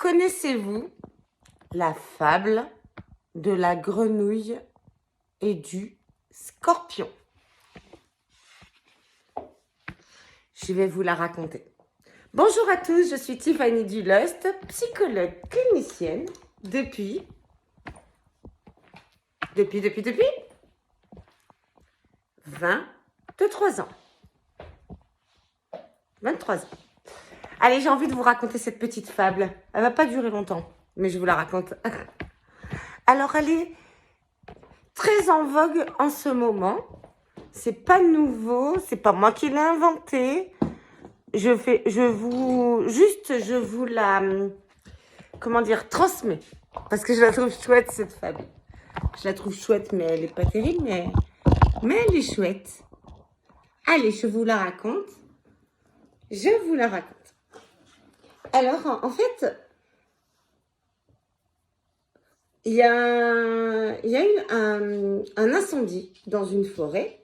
Connaissez-vous la fable de la grenouille et du scorpion? Je vais vous la raconter. Bonjour à tous, je suis Tiffany Dulust, psychologue clinicienne depuis 23 ans. 23 ans. Allez, j'ai envie de vous raconter cette petite fable. Elle va pas durer longtemps, mais je vous la raconte. Alors, elle est très en vogue en ce moment. C'est pas nouveau, c'est pas moi qui l'ai inventée. Je vous la, transmets. Parce que je la trouve chouette, cette fable. Je la trouve chouette, mais elle est pas terrible, mais elle est chouette. Allez, je vous la raconte. Alors, en fait, il y a eu un incendie dans une forêt.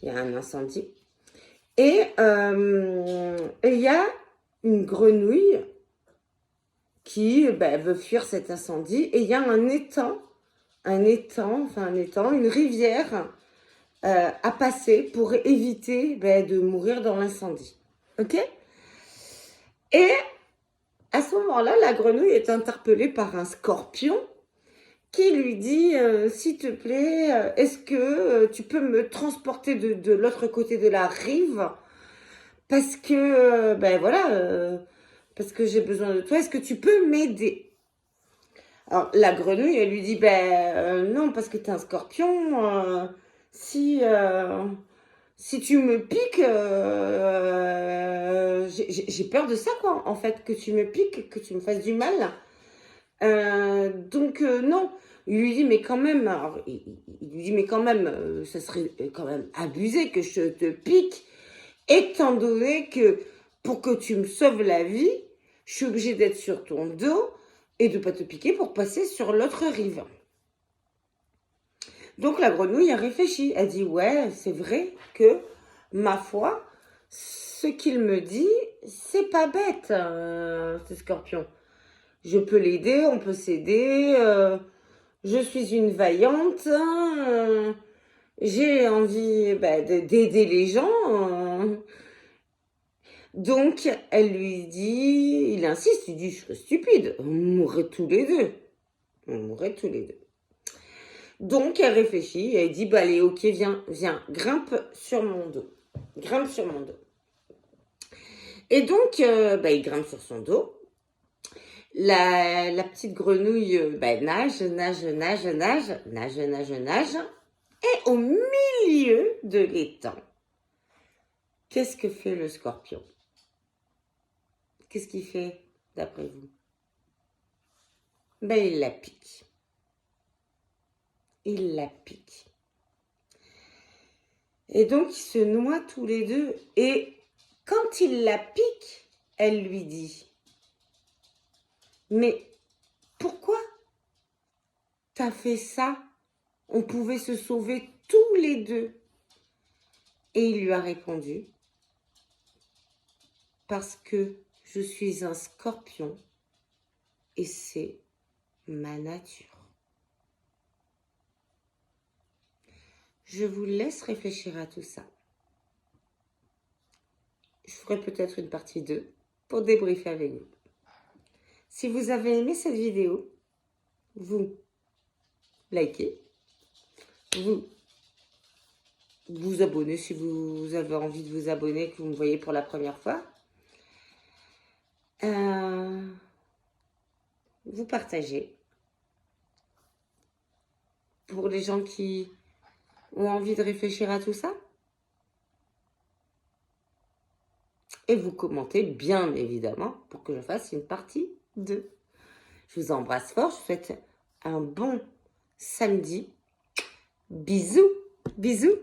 Il y a un incendie. Et il y a une grenouille qui veut fuir cet incendie. Et il y a une rivière à passer pour éviter de mourir dans l'incendie. Ok ? Et à ce moment-là, la grenouille est interpellée par un scorpion qui lui dit s'il te plaît, est-ce que tu peux me transporter de l'autre côté de la rive parce que parce que j'ai besoin de toi, est-ce que tu peux m'aider? Alors la grenouille, elle lui dit non, parce que t'es un scorpion, si tu me piques, j'ai peur de ça, quoi, en fait, que tu me piques, que tu me fasses du mal. Donc non. Il lui dit mais quand même, ça serait quand même abusé que je te pique, étant donné que pour que tu me sauves la vie, je suis obligée d'être sur ton dos et de pas te piquer pour passer sur l'autre rive. Donc la grenouille a réfléchi, elle dit ouais, c'est vrai que ma foi, ce qu'il me dit, c'est pas bête, ce scorpion. Je peux l'aider, on peut s'aider, je suis une vaillante, j'ai envie d'aider les gens. Donc, elle lui dit, il insiste, il dit, je serais stupide, on mourrait tous les deux. Donc, elle réfléchit, elle dit, allez, ok, viens, grimpe sur mon dos. Et donc, il grimpe sur son dos. La petite grenouille nage. Et au milieu de l'étang, qu'est-ce que fait le scorpion? Qu'est-ce qu'il fait, d'après vous? Il la pique. Et donc, ils se noient tous les deux. Et quand il la pique, elle lui dit, mais pourquoi t'as fait ça? On pouvait se sauver tous les deux. Et il lui a répondu, parce que je suis un scorpion et c'est ma nature. Je vous laisse réfléchir à tout ça. Je ferai peut-être une partie 2 pour débriefer avec vous. Si vous avez aimé cette vidéo, vous likez, vous abonnez si vous avez envie de vous abonner, que vous me voyez pour la première fois. Vous partagez. Pour les gens qui ont envie de réfléchir à tout ça. Et vous commentez, bien évidemment, pour que je fasse une partie 2. Je vous embrasse fort, je vous souhaite un bon samedi. Bisous. Bisous.